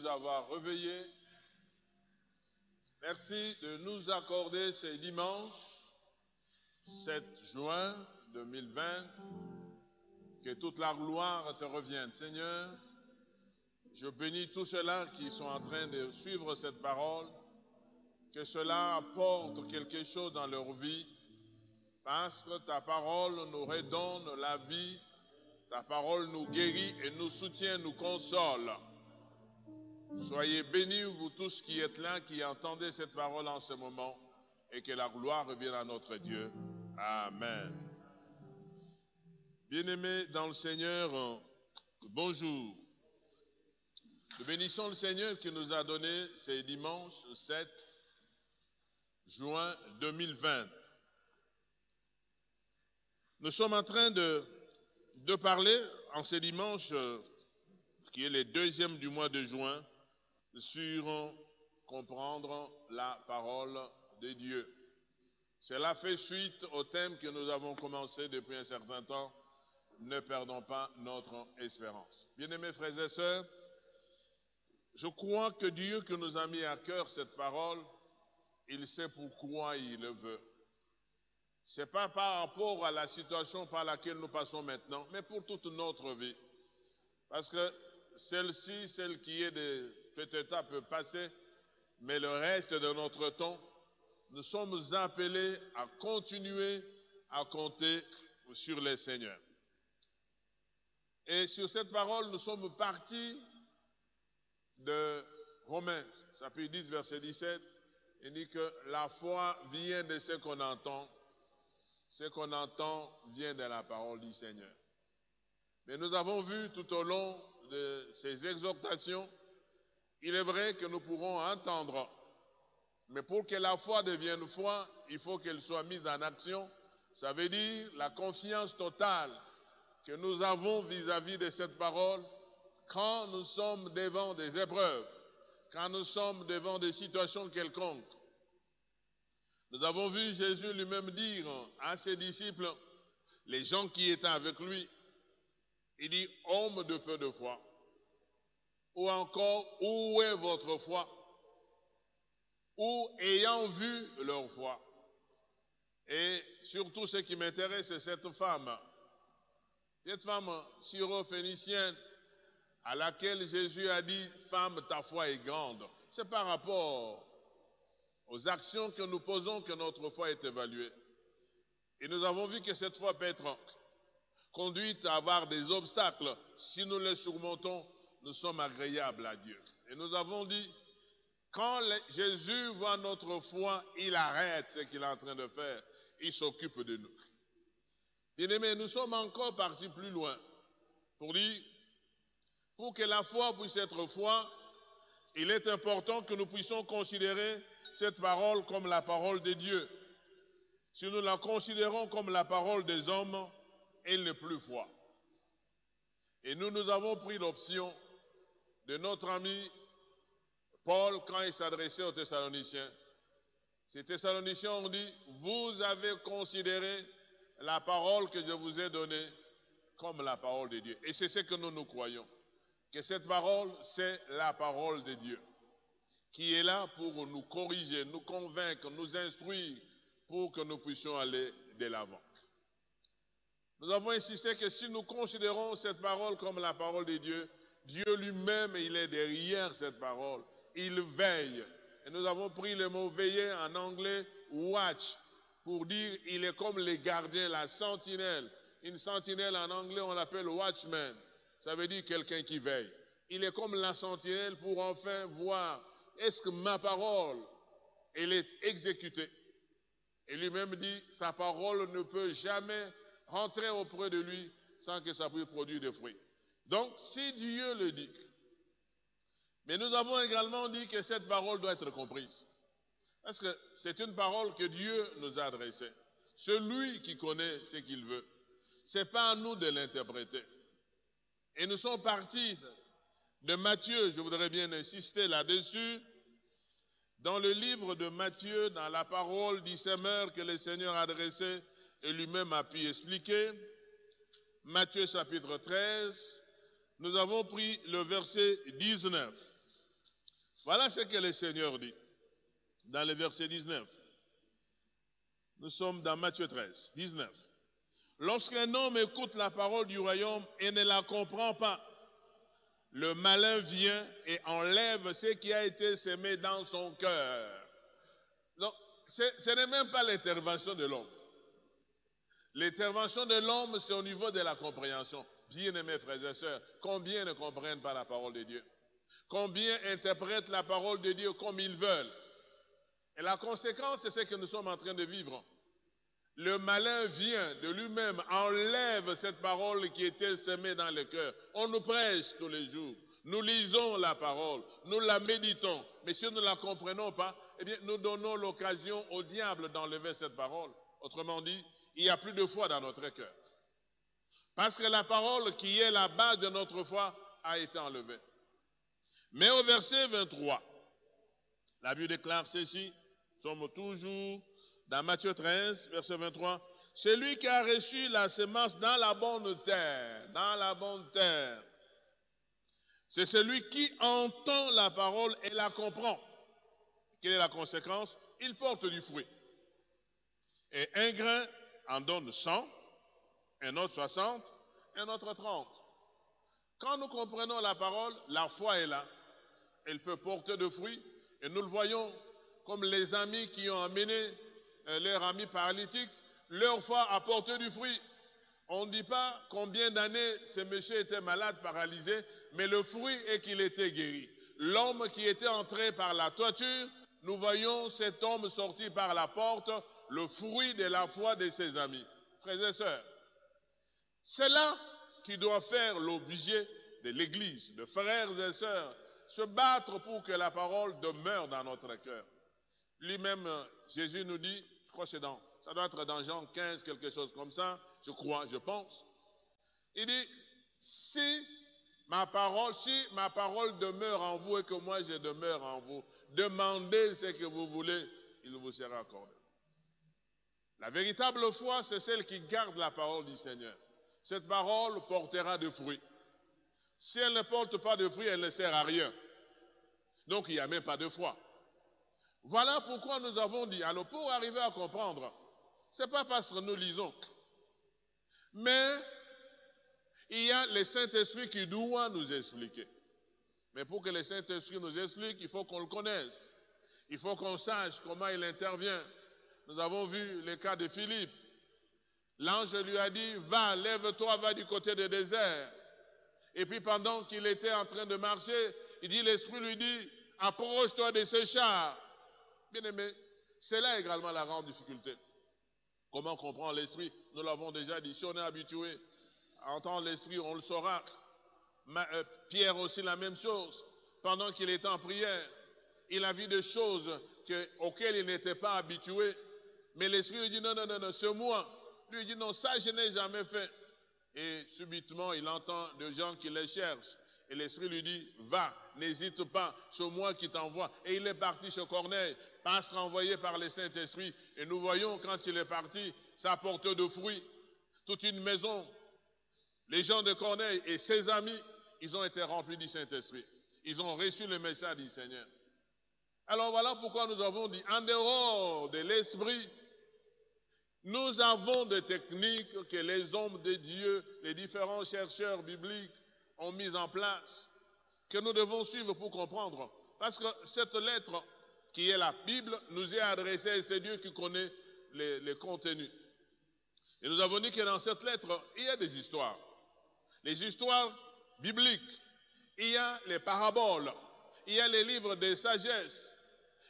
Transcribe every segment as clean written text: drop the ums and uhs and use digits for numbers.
avoir réveillés. Merci de nous accorder ce dimanche 7 juin 2020. Que toute la gloire te revienne. Seigneur, je bénis tous ceux-là qui sont en train de suivre cette parole. Que cela apporte quelque chose dans leur vie. Parce que ta parole nous redonne la vie. Ta parole nous guérit et nous soutient, nous console. Soyez bénis, vous tous qui êtes là, qui entendez cette parole en ce moment, et que la gloire revienne à notre Dieu. Amen. Bien-aimés dans le Seigneur, bonjour. Nous bénissons le Seigneur qui nous a donné ce dimanche 7 juin 2020. Nous sommes en train de parler en ce dimanche, qui est le 2e du mois de juin, sur comprendre la parole de Dieu. Cela fait suite au thème que nous avons commencé depuis un certain temps. Ne perdons pas notre espérance. Bien-aimés frères et sœurs, je crois que Dieu qui nous a mis à cœur cette parole, il sait pourquoi il le veut. Ce n'est pas par rapport à la situation par laquelle nous passons maintenant, mais pour toute notre vie. Parce que celle-ci, celle qui est de cet état peut passer, mais le reste de notre temps, nous sommes appelés à continuer à compter sur le Seigneur. Et sur cette parole, nous sommes partis de Romains, chapitre 10, verset 17. Il dit que la foi vient de ce qu'on entend. Ce qu'on entend vient de la parole du Seigneur. Mais nous avons vu tout au long de ces exhortations, il est vrai que nous pourrons entendre, mais pour que la foi devienne foi, il faut qu'elle soit mise en action. Ça veut dire la confiance totale que nous avons vis-à-vis de cette parole quand nous sommes devant des épreuves, quand nous sommes devant des situations quelconques. Nous avons vu Jésus lui-même dire à ses disciples, les gens qui étaient avec lui, il dit, homme de peu de foi. Ou encore, où est votre foi? Ou ayant vu leur foi. Et surtout ce qui m'intéresse, c'est cette femme syro-phénicienne à laquelle Jésus a dit, femme, ta foi est grande. C'est par rapport aux actions que nous posons que notre foi est évaluée. Et nous avons vu que cette foi peut être conduite à avoir des obstacles. Si nous les surmontons, nous sommes agréables à Dieu. Et nous avons dit, quand Jésus voit notre foi, il arrête ce qu'il est en train de faire. Il s'occupe de nous. Bien-aimés, nous sommes encore partis plus loin pour dire, pour que la foi puisse être foi, il est important que nous puissions considérer cette parole comme la parole de Dieu. Si nous la considérons comme la parole des hommes, elle n'est plus foi. Et nous avons pris l'option de notre ami Paul quand il s'adressait aux Thessaloniciens. Ces Thessaloniciens ont dit, vous avez considéré la parole que je vous ai donnée comme la parole de Dieu. Et c'est ce que nous croyons. Que cette parole, c'est la parole de Dieu. Qui est là pour nous corriger, nous convaincre, nous instruire, pour que nous puissions aller de l'avant. Nous avons insisté que si nous considérons cette parole comme la parole de Dieu, Dieu lui-même, il est derrière cette parole. Il veille. Et nous avons pris le mot veiller en anglais, watch, pour dire il est comme les gardiens, la sentinelle. Une sentinelle en anglais, on l'appelle watchman. Ça veut dire quelqu'un qui veille. Il est comme la sentinelle pour enfin voir, est-ce que ma parole, elle est exécutée? Et lui-même dit, sa parole ne peut jamais rentrer auprès de lui sans que ça puisse produire des fruits. Donc, si Dieu le dit, mais nous avons également dit que cette parole doit être comprise. Parce que c'est une parole que Dieu nous a adressée. Celui qui connaît ce qu'il veut. Ce n'est pas à nous de l'interpréter. Et nous sommes partis de Matthieu, je voudrais bien insister là-dessus, dans le livre de Matthieu, dans la parole du semeur que le Seigneur a adressée et lui-même a pu expliquer, Matthieu chapitre 13, nous avons pris le verset 19. Voilà ce que le Seigneur dit dans le verset 19. Nous sommes dans Matthieu 13, 19. Lorsqu'un homme écoute la parole du royaume et ne la comprend pas, le malin vient et enlève ce qui a été semé dans son cœur. Donc, ce n'est même pas l'intervention de l'homme. L'intervention de l'homme, c'est au niveau de la compréhension. Bien-aimés frères et sœurs, combien ne comprennent pas la parole de Dieu? Combien interprètent la parole de Dieu comme ils veulent? Et la conséquence, c'est ce que nous sommes en train de vivre. Le malin vient de lui-même, enlève cette parole qui était semée dans le cœur. On nous prêche tous les jours. Nous lisons la parole, nous la méditons. Mais si nous ne la comprenons pas, eh bien, nous donnons l'occasion au diable d'enlever cette parole. Autrement dit, il n'y a plus de foi dans notre cœur. Parce que la parole qui est la base de notre foi a été enlevée. Mais au verset 23, la Bible déclare ceci, nous sommes toujours dans Matthieu 13, verset 23, « Celui qui a reçu la semence dans la bonne terre, c'est celui qui entend la parole et la comprend. » Quelle est la conséquence? Il porte du fruit. Et un grain en donne 100, un autre 60, un autre 30. Quand nous comprenons la parole, la foi est là. Elle peut porter de fruits. Et nous le voyons comme les amis qui ont amené leur ami paralytique, leur foi a porté du fruit. On ne dit pas combien d'années ce monsieur était malade, paralysé, mais le fruit est qu'il était guéri. L'homme qui était entré par la toiture, nous voyons cet homme sortir par la porte, le fruit de la foi de ses amis. Frères et sœurs, c'est là qui doit faire l'objet de l'Église, de frères et sœurs, se battre pour que la parole demeure dans notre cœur. Lui-même, Jésus nous dit, je crois que ça doit être dans Jean 15, quelque chose comme ça, je pense. Il dit, si ma parole demeure en vous et que moi je demeure en vous, demandez ce que vous voulez, il vous sera accordé. La véritable foi, c'est celle qui garde la parole du Seigneur. Cette parole portera de fruits. Si elle ne porte pas de fruits, elle ne sert à rien. Donc il n'y a même pas de foi. Voilà pourquoi nous avons dit, alors pour arriver à comprendre, ce n'est pas parce que nous lisons, mais il y a le Saint-Esprit qui doit nous expliquer. Mais pour que le Saint-Esprit nous explique, il faut qu'on le connaisse. Il faut qu'on sache comment il intervient. Nous avons vu le cas de Philippe. L'ange lui a dit, va, lève-toi, va du côté du désert. Et puis pendant qu'il était en train de marcher, l'Esprit lui dit, approche-toi de ce char. Bien aimé, c'est là également la grande difficulté. Comment comprendre l'Esprit? Nous l'avons déjà dit, si on est habitué à entendre l'Esprit, on le saura. Pierre aussi la même chose. Pendant qu'il était en prière, il a vu des choses auxquelles il n'était pas habitué. Mais l'Esprit lui dit, non, c'est moi. Lui dit, non, ça je n'ai jamais fait. Et subitement, il entend des gens qui les cherchent. Et l'Esprit lui dit, va, n'hésite pas, c'est moi qui t'envoie. Et il est parti chez Corneille, parce qu'envoyé par le Saint-Esprit. Et nous voyons, quand il est parti, ça porte de fruits. Toute une maison, les gens de Corneille et ses amis, ils ont été remplis du Saint-Esprit. Ils ont reçu le message du Seigneur. Alors voilà pourquoi nous avons dit, en dehors de l'Esprit, nous avons des techniques que les hommes de Dieu, les différents chercheurs bibliques ont mises en place, que nous devons suivre pour comprendre. Parce que cette lettre, qui est la Bible, nous est adressée et c'est Dieu qui connaît les contenus. Et nous avons dit que dans cette lettre, il y a des histoires. Les histoires bibliques, il y a les paraboles, il y a les livres de sagesse.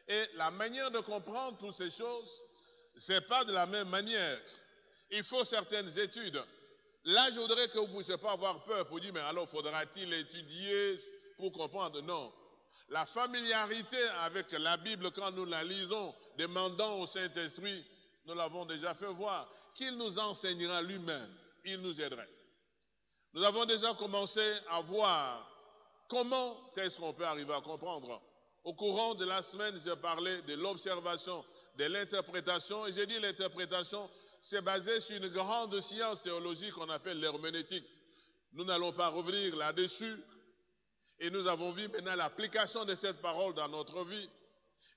Et la manière de comprendre toutes ces choses, ce n'est pas de la même manière. Il faut certaines études. Là, je voudrais que vous ne puissiez pas avoir peur pour dire, mais alors faudra-t-il étudier pour comprendre? Non. La familiarité avec la Bible, quand nous la lisons, demandant au Saint-Esprit, nous l'avons déjà fait voir, qu'il nous enseignera lui-même, il nous aiderait. Nous avons déjà commencé à voir comment est-ce qu'on peut arriver à comprendre. Au courant de la semaine, j'ai parlé de l'observation, de l'interprétation, et j'ai dit l'interprétation, c'est basé sur une grande science théologique qu'on appelle l'herméneutique. Nous n'allons pas revenir là-dessus. Et nous avons vu maintenant l'application de cette parole dans notre vie.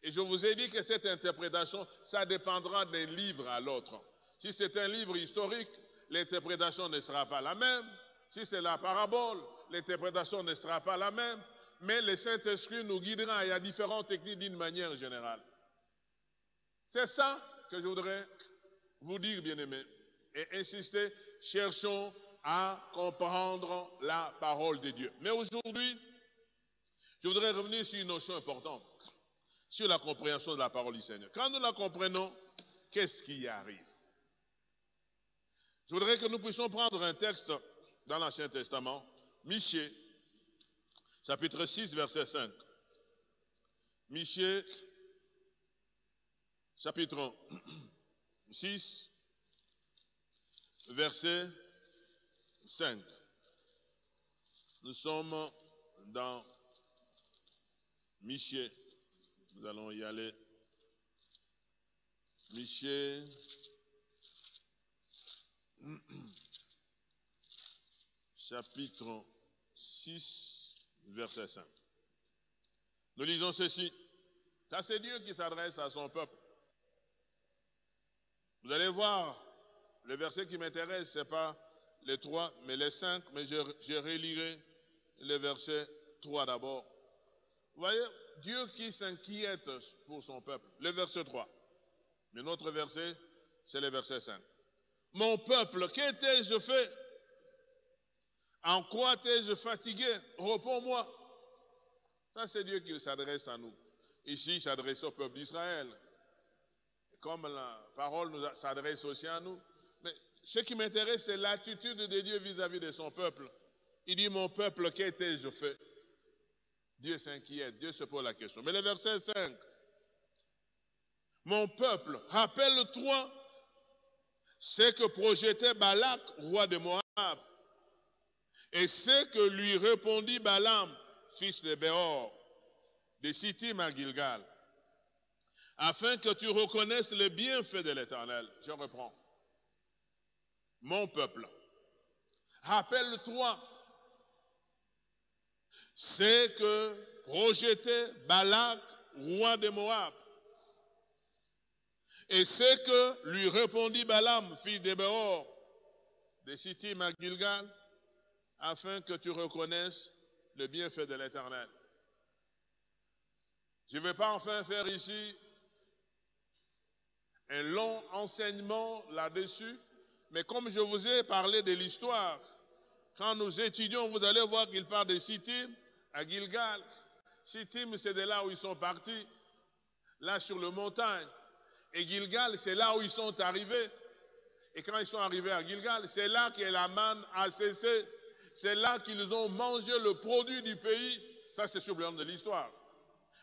Et je vous ai dit que cette interprétation, ça dépendra d'un livre à l'autre. Si c'est un livre historique, l'interprétation ne sera pas la même. Si c'est la parabole, l'interprétation ne sera pas la même. Mais le Saint-Esprit nous guidera. Il y a différentes techniques d'une manière générale. C'est ça que je voudrais vous dire, bien-aimés. Et insister, cherchons à comprendre la parole de Dieu. Mais aujourd'hui, je voudrais revenir sur une notion importante, sur la compréhension de la parole du Seigneur. Quand nous la comprenons, qu'est-ce qui arrive? Je voudrais que nous puissions prendre un texte dans l'Ancien Testament, Michée, chapitre 6, verset 5. Michée, chapitre 6, verset 5. Nous sommes dans Michée. Nous allons y aller. Michée, chapitre 6, verset 5. Nous lisons ceci. Ça, c'est Dieu qui s'adresse à son peuple. Vous allez voir, le verset qui m'intéresse, ce n'est pas les 3, mais les 5, mais je relirai le verset 3 d'abord. Vous voyez, Dieu qui s'inquiète pour son peuple. Le verset 3. Mais notre verset, c'est le verset 5. Mon peuple, que t'ai-je fait? En quoi t'ai-je fatigué? Réponds-moi. Ça, c'est Dieu qui s'adresse à nous. Ici, il s'adresse au peuple d'Israël. Comme la parole s'adresse aussi à nous. Mais ce qui m'intéresse, c'est l'attitude de Dieu vis-à-vis de son peuple. Il dit, mon peuple, que t'ai-je fait? Dieu s'inquiète, Dieu se pose la question. Mais le verset 5. Mon peuple, rappelle-toi ce que projetait Balak, roi de Moab, et ce que lui répondit Balaam, fils de Béor, de Sittim à Gilgal, afin que tu reconnaisses le bienfait de l'Éternel. Je reprends. Mon peuple, rappelle-toi ce que projetait Balak, roi de Moab, et ce que lui répondit Balaam, fils de Béor, de Sittim à Gilgal, afin que tu reconnaisses le bienfait de l'Éternel. Je ne vais pas enfin faire ici un long enseignement là-dessus, mais comme je vous ai parlé de l'histoire, quand nous étudions, vous allez voir qu'il parle de Sittim à Gilgal. Sittim, c'est de là où ils sont partis, là sur le montagne. Et Gilgal, c'est là où ils sont arrivés. Et quand ils sont arrivés à Gilgal, c'est là que la manne a cessé. C'est là qu'ils ont mangé le produit du pays. Ça, c'est sur le plan de l'histoire.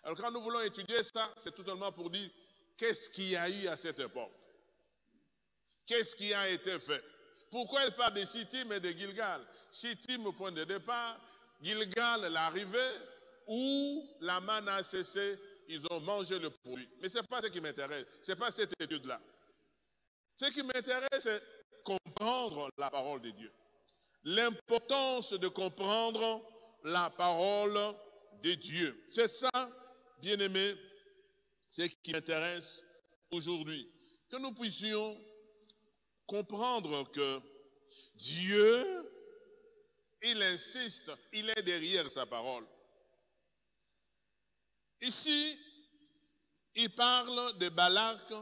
Alors quand nous voulons étudier ça, c'est tout simplement pour dire qu'est-ce qu'il y a eu à cette époque. Qu'est-ce qui a été fait? Pourquoi il parle de Sittim et de Gilgal? Sittim au point de départ, Gilgal l'arrivée, où la manne a cessé, ils ont mangé le produit. Mais ce n'est pas ce qui m'intéresse, ce n'est pas cette étude-là. Ce qui m'intéresse, c'est comprendre la parole de Dieu. L'importance de comprendre la parole de Dieu. C'est ça, bien-aimés, ce qui m'intéresse aujourd'hui. Que nous puissions comprendre que Dieu, il insiste, il est derrière sa parole. Ici, il parle de Balak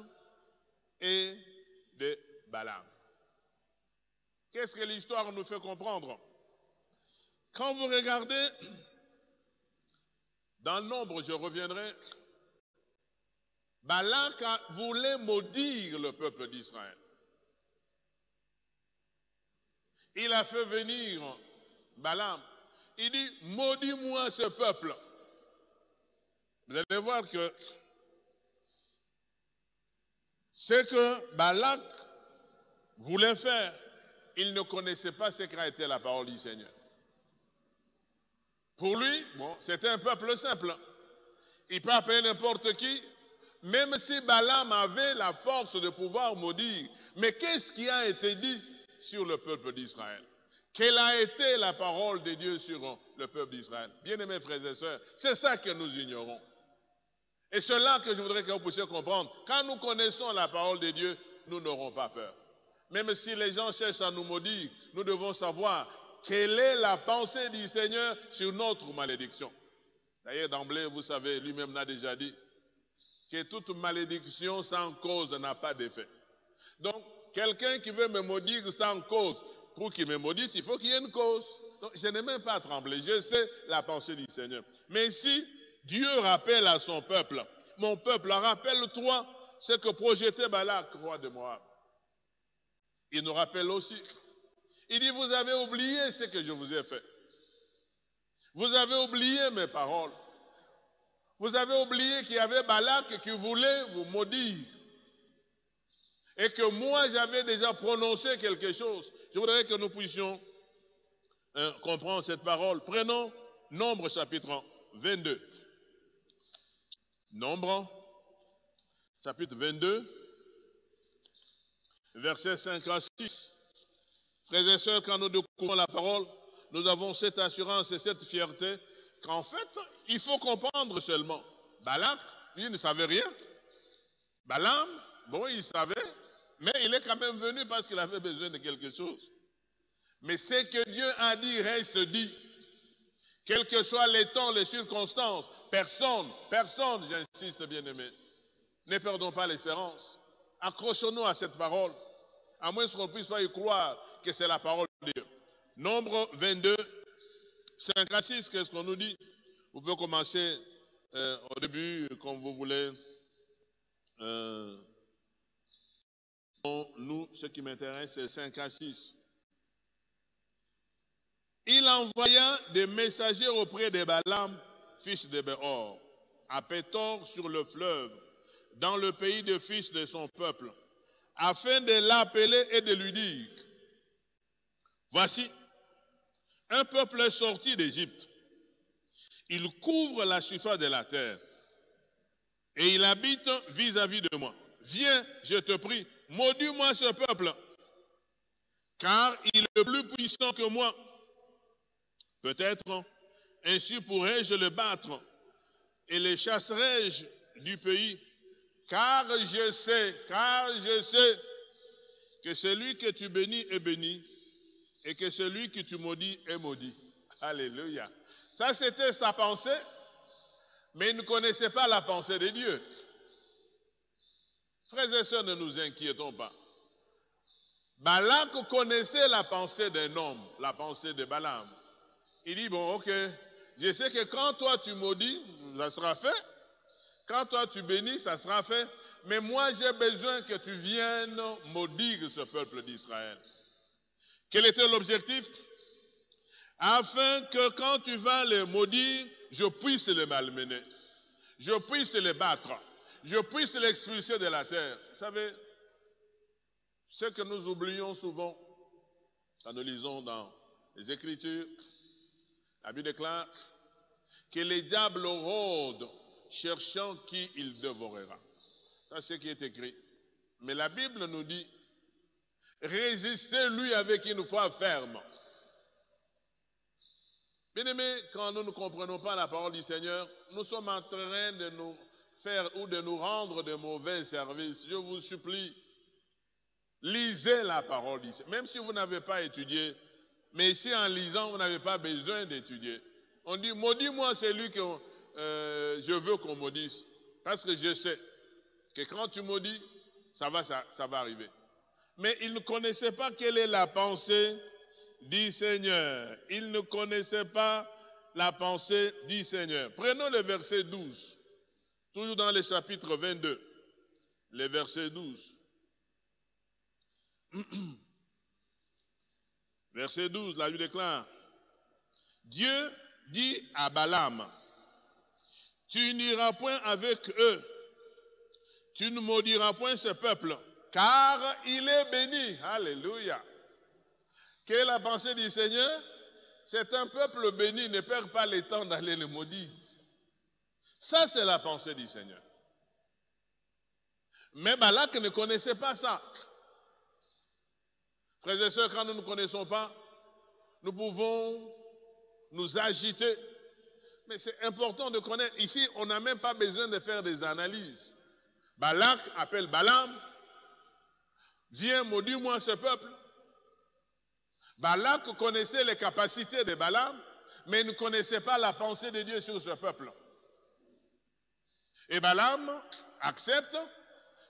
et de Balaam. Qu'est-ce que l'histoire nous fait comprendre? Quand vous regardez, dans le nombre, je reviendrai, Balak voulait maudire le peuple d'Israël. Il a fait venir Balaam. Il dit, maudis-moi ce peuple. Vous allez voir que ce que Balak voulait faire, il ne connaissait pas ce qu'a été la parole du Seigneur. Pour lui, bon, c'était un peuple simple. Il peut appeler n'importe qui, même si Balaam avait la force de pouvoir maudire. Mais qu'est-ce qui a été dit sur le peuple d'Israël? Quelle a été la parole de Dieu sur le peuple d'Israël? Bien-aimés frères et sœurs, c'est ça que nous ignorons. Et c'est là que je voudrais que vous puissiez comprendre. Quand nous connaissons la parole de Dieu, nous n'aurons pas peur. Même si les gens cherchent à nous maudire, nous devons savoir quelle est la pensée du Seigneur sur notre malédiction. D'ailleurs, d'emblée, vous savez, lui-même l'a déjà dit, que toute malédiction sans cause n'a pas d'effet. Donc, quelqu'un qui veut me maudire sans cause, pour qu'il me maudisse, il faut qu'il y ait une cause. Donc, je n'ai même pas à trembler. Je sais la pensée du Seigneur. Mais si Dieu rappelle à son peuple, mon peuple, rappelle-toi ce que projetait Balak, roi de Moab. Il nous rappelle aussi. Il dit, vous avez oublié ce que je vous ai fait. Vous avez oublié mes paroles. Vous avez oublié qu'il y avait Balak qui voulait vous maudire. Et que moi, j'avais déjà prononcé quelque chose. Je voudrais que nous puissions comprendre cette parole. Prenons Nombre chapitre 22. Nombre chapitre 22, versets 5 à 6. Frères et sœurs, quand nous découvrons la parole, nous avons cette assurance et cette fierté qu'en fait, il faut comprendre seulement. Balak, lui, il ne savait rien. Balaam, bon, il savait, mais il est quand même venu parce qu'il avait besoin de quelque chose. Mais ce que Dieu a dit reste dit. Quels que soient les temps, les circonstances, personne, j'insiste bien aimé, ne perdons pas l'espérance. Accrochons-nous à cette parole, à moins qu'on ne puisse pas y croire que c'est la parole de Dieu. Nombre 22, 5 à 6, qu'est-ce qu'on nous dit? Vous pouvez commencer au début, comme vous voulez. Nous, ce qui m'intéresse, c'est 5 à 6. Il envoya des messagers auprès de Balaam, fils de Béor, à Pétor sur le fleuve, dans le pays des fils de son peuple, afin de l'appeler et de lui dire, voici, un peuple est sorti d'Égypte. Il couvre la surface de la terre et il habite vis-à-vis de moi. Viens, je te prie, maudis-moi ce peuple, car il est plus puissant que moi. Peut-être, ainsi pourrais-je le battre et le chasserai-je du pays, car je sais que celui que tu bénis est béni et que celui que tu maudis est maudit. Alléluia. Ça, c'était sa pensée, mais il ne connaissait pas la pensée de Dieu. Frères et sœurs, ne nous inquiétons pas. Balak connaissait la pensée d'un homme, la pensée de Balaam. Il dit, bon, ok, je sais que quand toi tu maudis, ça sera fait. Quand toi tu bénis, ça sera fait. Mais moi, j'ai besoin que tu viennes maudire ce peuple d'Israël. Quel était l'objectif? Afin que quand tu vas les maudire, je puisse les malmener. Je puisse les battre. Je puisse les expulser de la terre. Vous savez, ce que nous oublions souvent quand nous lisons dans les Écritures, la Bible déclare que les diables rôdent cherchant qui il dévorera. Ça, c'est ce qui est écrit. Mais la Bible nous dit, résistez-lui avec une foi ferme. Bien aimés, quand nous ne comprenons pas la parole du Seigneur, nous sommes en train de nous faire ou de nous rendre de mauvais services. Je vous supplie, lisez la parole du Seigneur. Même si vous n'avez pas étudié, mais ici en lisant, vous n'avez pas besoin d'étudier. On dit, maudis-moi celui que je veux qu'on maudisse. Parce que je sais que quand tu maudis, ça va arriver. Mais il ne connaissait pas quelle est la pensée du Seigneur. Il ne connaissait pas la pensée du Seigneur. Prenons le verset 12. Toujours dans le chapitre 22. Le verset 12. Verset 12, la Bible déclare, Dieu dit à Balaam, tu n'iras point avec eux, tu ne maudiras point ce peuple, car il est béni. Alléluia. Quelle est la pensée du Seigneur? C'est un peuple béni, ne perd pas le temps d'aller le maudire. Ça, c'est la pensée du Seigneur. Mais Balak ne connaissait pas ça. Frères et sœurs, quand nous ne connaissons pas, nous pouvons nous agiter. Mais c'est important de connaître. Ici, on n'a même pas besoin de faire des analyses. Balak appelle Balaam. Viens, maudis-moi ce peuple. Balak connaissait les capacités de Balaam, mais il ne connaissait pas la pensée de Dieu sur ce peuple. Et Balaam accepte,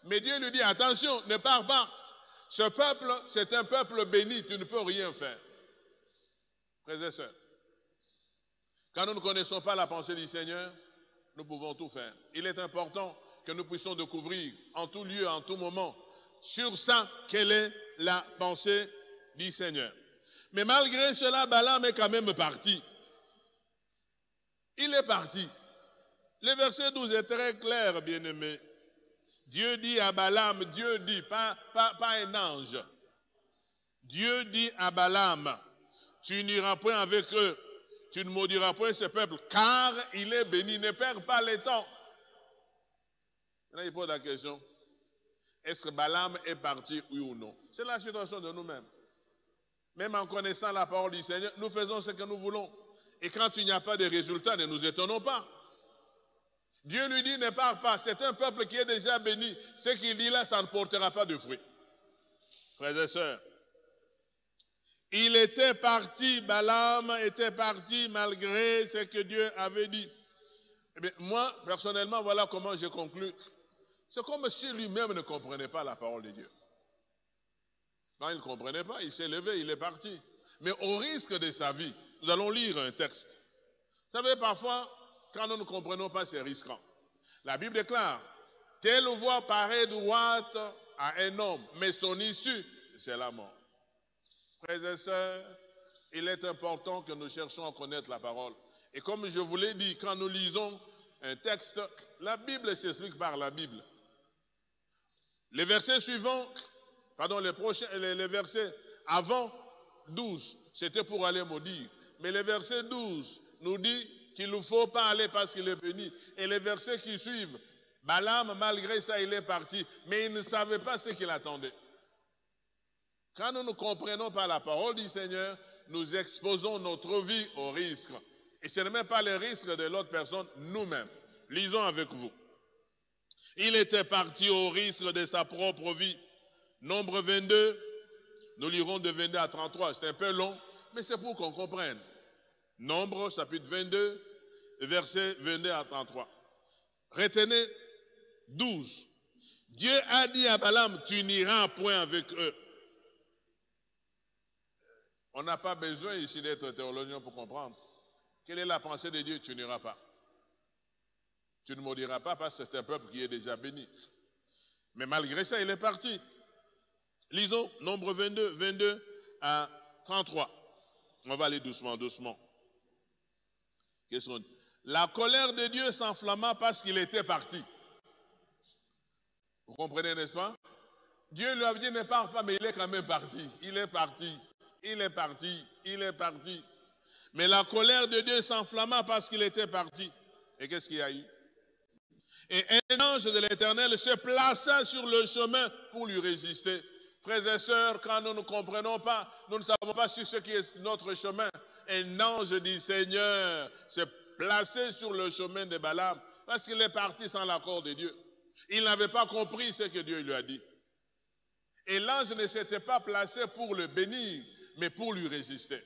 mais Dieu lui dit, attention, ne pars pas. Ce peuple, c'est un peuple béni, tu ne peux rien faire. Frères et sœurs, quand nous ne connaissons pas la pensée du Seigneur, nous pouvons tout faire. Il est important que nous puissions découvrir en tout lieu, en tout moment, sur ça, quelle est la pensée du Seigneur. Mais malgré cela, Balaam est quand même parti. Il est parti. Le verset 12 est très clair, bien-aimé. Dieu dit à Balaam, Dieu dit, pas un ange. Dieu dit à Balaam, tu n'iras point avec eux, tu ne maudiras point ce peuple, car il est béni, ne perds pas le temps. Là, il pose la question, est-ce que Balaam est parti, oui ou non? C'est la situation de nous-mêmes. Même en connaissant la parole du Seigneur, nous faisons ce que nous voulons. Et quand il n'y a pas de résultat, ne nous étonnons pas. Dieu lui dit, ne pars pas, c'est un peuple qui est déjà béni. Ce qu'il dit là, ça ne portera pas de fruits. Frères et sœurs, il était parti, Balaam était parti malgré ce que Dieu avait dit. Eh bien, moi, personnellement, voilà comment je conclus. C'est comme si lui-même ne comprenait pas la parole de Dieu. Quand il ne comprenait pas, il s'est levé, il est parti. Mais au risque de sa vie, nous allons lire un texte. Vous savez, parfois, quand nous ne comprenons pas, c'est risquant. La Bible déclare, telle voie paraît droite à un homme, mais son issue, c'est la mort. Frères et sœurs, il est important que nous cherchions à connaître la parole. Et comme je vous l'ai dit, quand nous lisons un texte, la Bible s'explique par la Bible. Les versets suivants, les versets avant 12, c'était pour aller maudire. Mais le verset 12 nous dit qu'il ne faut pas aller parce qu'il est béni. Et les versets qui suivent, Balaam, malgré ça, il est parti. Mais il ne savait pas ce qu'il attendait. Quand nous ne comprenons pas la parole du Seigneur, nous exposons notre vie au risque. Et ce n'est même pas le risque de l'autre personne, nous-mêmes. Lisons avec vous. Il était parti au risque de sa propre vie. Nombre 22, nous lirons de 22 à 33. C'est un peu long, mais c'est pour qu'on comprenne. Nombre, chapitre 22, versets 22 à 33. Retenez 12. Dieu a dit à Balaam, tu n'iras point avec eux. On n'a pas besoin ici d'être théologien pour comprendre. Quelle est la pensée de Dieu? Tu n'iras pas. Tu ne maudiras pas parce que c'est un peuple qui est déjà béni. Mais malgré ça, il est parti. Lisons Nombre 22, 22 à 33. On va aller doucement, doucement. La colère de Dieu s'enflamma parce qu'il était parti. Vous comprenez, n'est-ce pas? Dieu lui a dit ne pars pas, mais il est quand même parti. Il est parti. Il est parti. Il est parti. Mais la colère de Dieu s'enflamma parce qu'il était parti. Et qu'est-ce qu'il y a eu? Et un ange de l'Éternel se plaça sur le chemin pour lui résister. Frères et sœurs, quand nous ne comprenons pas, nous ne savons pas sur ce qui est notre chemin. Un ange du Seigneur s'est placé sur le chemin de Balaam parce qu'il est parti sans l'accord de Dieu. Il n'avait pas compris ce que Dieu lui a dit. Et l'ange ne s'était pas placé pour le bénir, mais pour lui résister.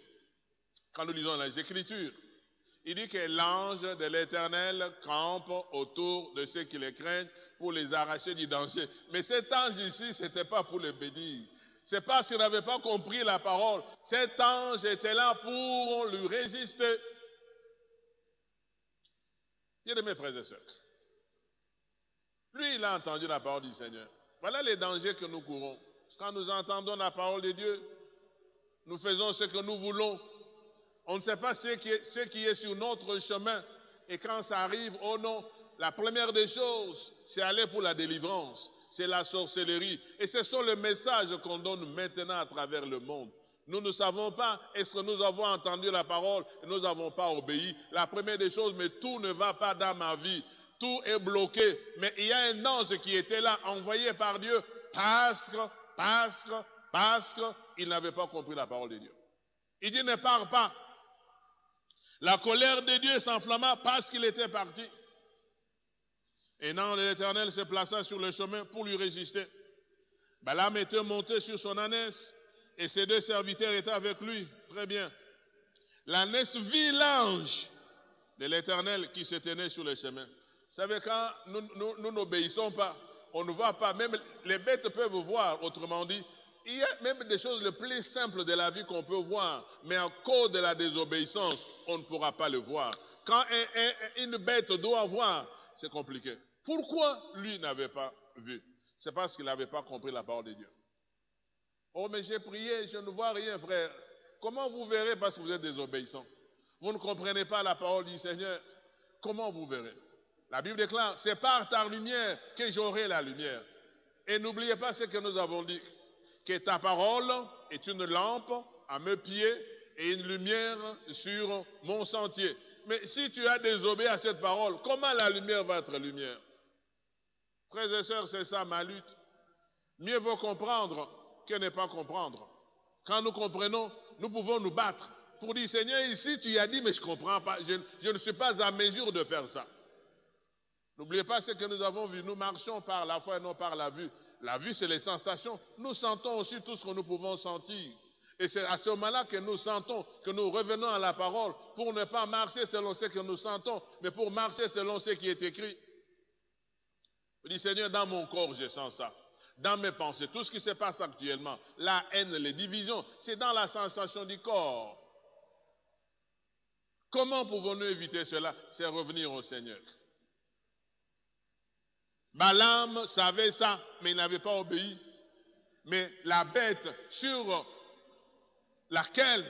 Quand nous lisons les Écritures, il dit que l'ange de l'Éternel campe autour de ceux qui les craignent pour les arracher du danger. Mais cet ange ici, ce n'était pas pour le bénir. C'est parce qu'il n'avait pas compris la parole. Cet ange était là pour lui résister. Bien-aimés frères et sœurs, lui, il a entendu la parole du Seigneur. Voilà les dangers que nous courons. Quand nous entendons la parole de Dieu, nous faisons ce que nous voulons. On ne sait pas ce qui est sur notre chemin. Et quand ça arrive, oh non, la première des choses, c'est aller pour la délivrance. C'est la sorcellerie. Et ce sont les messages qu'on donne maintenant à travers le monde. Nous ne savons pas, est-ce que nous avons entendu la parole et nous n'avons pas obéi. La première des choses, mais tout ne va pas dans ma vie. Tout est bloqué. Mais il y a un ange qui était là, envoyé par Dieu, parce qu'il n'avait pas compris la parole de Dieu. Il dit, ne pars pas. La colère de Dieu s'enflamma parce qu'il était parti. Et l'ange de l'Éternel se plaça sur le chemin pour lui résister. Balaam était monté sur son ânesse et ses 2 serviteurs étaient avec lui. Très bien. L'ânesse vit l'ange de l'Éternel qui se tenait sur le chemin. Vous savez, quand nous n'obéissons pas, on ne voit pas. Même les bêtes peuvent voir, autrement dit. Il y a même des choses les plus simples de la vie qu'on peut voir, mais à cause de la désobéissance, on ne pourra pas le voir. Quand une bête doit voir, c'est compliqué. Pourquoi lui n'avait pas vu? C'est parce qu'il n'avait pas compris la parole de Dieu. Oh, mais j'ai prié, je ne vois rien, frère. Comment vous verrez parce que vous êtes désobéissant? Vous ne comprenez pas la parole du Seigneur. Comment vous verrez? La Bible déclare, c'est par ta lumière que j'aurai la lumière. Et n'oubliez pas ce que nous avons dit, que ta parole est une lampe à mes pieds et une lumière sur mon sentier. Mais si tu as désobéi à cette parole, comment la lumière va être lumière? Frères et sœurs, c'est ça ma lutte. Mieux vaut comprendre que ne pas comprendre. Quand nous comprenons, nous pouvons nous battre pour dire, Seigneur, ici tu as dit, mais je ne comprends pas, je ne suis pas à mesure de faire ça. N'oubliez pas ce que nous avons vu, nous marchons par la foi et non par la vue. La vue, c'est les sensations. Nous sentons aussi tout ce que nous pouvons sentir. Et c'est à ce moment-là que nous sentons, que nous revenons à la parole pour ne pas marcher selon ce que nous sentons, mais pour marcher selon ce qui est écrit. Je dis, Seigneur, dans mon corps, je sens ça. Dans mes pensées, tout ce qui se passe actuellement, la haine, les divisions, c'est dans la sensation du corps. Comment pouvons-nous éviter cela? C'est revenir au Seigneur. Balaam savait ça, mais il n'avait pas obéi. Mais la bête sur laquelle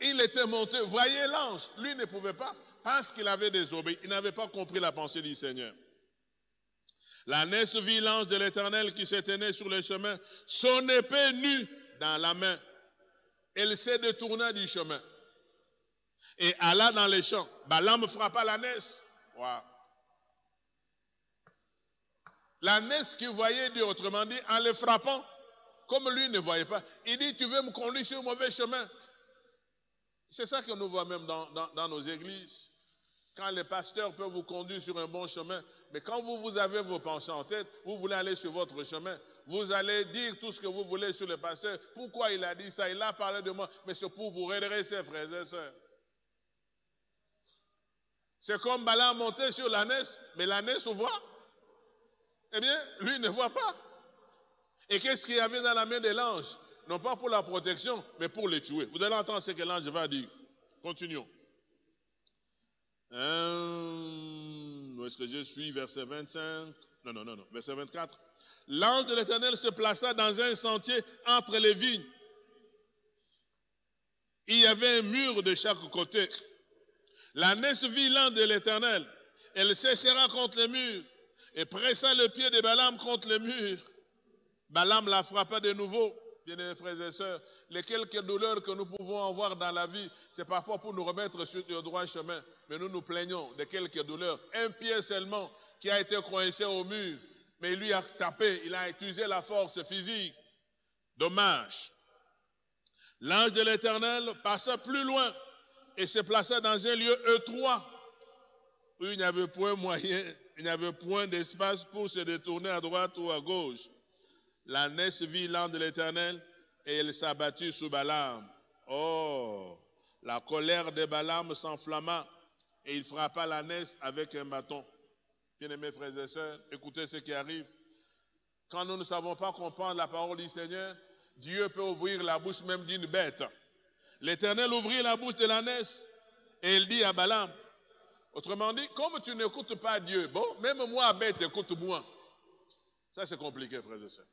il était monté, voyez l'ange, lui ne pouvait pas, parce qu'il avait désobéi. Il n'avait pas compris la pensée du Seigneur. L'ânesse vit l'ange de l'Éternel qui se tenait sur le chemin, son épée nue dans la main. Elle s'est détournée du chemin et alla dans les champs. Balaam frappa l'ânesse. Wow. L'ânesse qui voyait Dieu, autrement dit, en le frappant, comme lui ne voyait pas, il dit, tu veux me conduire sur le mauvais chemin. C'est ça que nous voyons même dans nos églises. Quand les pasteurs peuvent vous conduire sur un bon chemin, mais quand vous avez vos pensées en tête, vous voulez aller sur votre chemin, vous allez dire tout ce que vous voulez sur le pasteur. Pourquoi il a dit ça? Il a parlé de moi, mais c'est pour vous redresser, frères et sœurs. C'est comme Balaam monter sur l'ânesse, mais l'ânesse voit. Eh bien, lui ne voit pas. Et qu'est-ce qu'il y avait dans la main de l'ange? Non pas pour la protection, mais pour le tuer. Vous allez entendre ce que l'ange va dire. Continuons. Où est-ce que je suis? Verset 25. Non. Verset 24. L'ange de l'Éternel se plaça dans un sentier entre les vignes. Il y avait un mur de chaque côté. L'ânesse vit l'ange de l'Éternel. Elle se serra contre le mur et pressa le pied de Balaam contre le mur. Balaam la frappa de nouveau. Bien-aimés frères et sœurs, les quelques douleurs que nous pouvons avoir dans la vie, c'est parfois pour nous remettre sur le droit chemin. Mais nous nous plaignons de quelques douleurs. Un pied seulement qui a été coincé au mur, mais lui a tapé, il a utilisé la force physique. Dommage. L'ange de l'Éternel passa plus loin et se plaça dans un lieu étroit où il n'y avait point moyen, il n'y avait point d'espace pour se détourner à droite ou à gauche. L'ânesse vit l'ange de l'Éternel et elle s'abattit sous Balaam. Oh, la colère de Balaam s'enflamma et il frappa l'ânesse avec un bâton. Bien-aimés frères et sœurs, écoutez ce qui arrive. Quand nous ne savons pas comprendre la parole du Seigneur, Dieu peut ouvrir la bouche même d'une bête. L'Éternel ouvrit la bouche de l'ânesse et il dit à Balaam, autrement dit, comme tu n'écoutes pas Dieu, bon, même moi, bête, écoute-moi. Ça, c'est compliqué, frères et sœurs.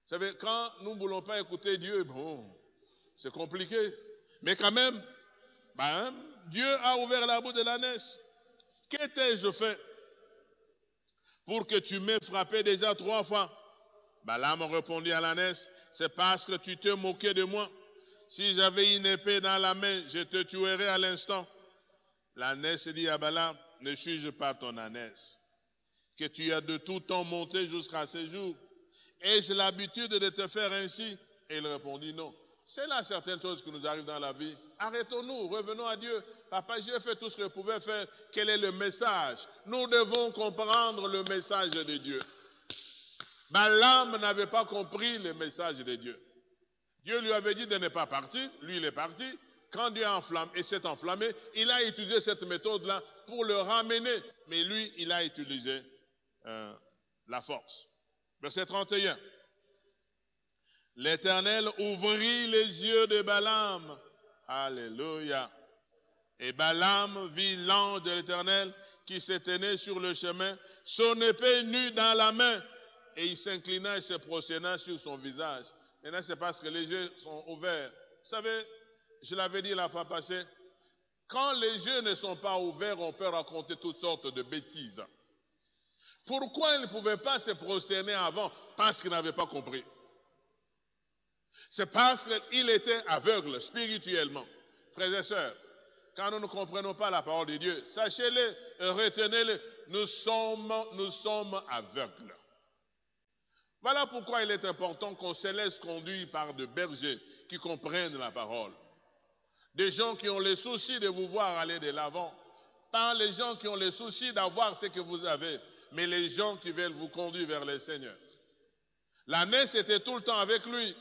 Vous savez, quand nous ne voulons pas écouter Dieu, bon, c'est compliqué. Mais quand même, Dieu a ouvert la bouche de l'ânesse. Que t'ai-je fait pour que tu m'aies frappé déjà 3 fois? Balaam répondit à l'ânesse, c'est parce que tu t'es moqué de moi. Si j'avais une épée dans la main, je te tuerais à l'instant. L'ânesse dit à Balaam, ne suis-je pas ton ânesse, que tu as de tout temps monté jusqu'à ce jour? Ai-je l'habitude de te faire ainsi? Et il répondit non. C'est là certaines choses qui nous arrivent dans la vie. Arrêtons-nous, revenons à Dieu. Papa, j'ai fait tout ce que je pouvais faire. Quel est le message? Nous devons comprendre le message de Dieu. Balaam n'avait pas compris le message de Dieu. Dieu lui avait dit de ne pas partir. Lui, il est parti. Quand Dieu s'est enflammé, il a utilisé cette méthode-là pour le ramener. Mais lui, il a utilisé la force. Verset 31. L'Éternel ouvrit les yeux de Balaam. Alléluia. Et Balaam vit l'ange de l'Éternel qui se tenait sur le chemin, son épée nue dans la main. Et il s'inclina et se prosterna sur son visage. Maintenant, c'est parce que les yeux sont ouverts. Vous savez, je l'avais dit la fois passée, quand les yeux ne sont pas ouverts, on peut raconter toutes sortes de bêtises. Pourquoi il ne pouvait pas se prosterner avant? Parce qu'il n'avait pas compris. C'est parce qu'il était aveugle spirituellement. Frères et sœurs, quand nous ne comprenons pas la parole de Dieu, sachez-le, retenez-le, nous sommes aveugles. Voilà pourquoi il est important qu'on se laisse conduire par de bergers qui comprennent la parole. Des gens qui ont le souci de vous voir aller de l'avant. Pas les gens qui ont le souci d'avoir ce que vous avez, mais les gens qui veulent vous conduire vers le Seigneur. L'ânesse était tout le temps avec lui.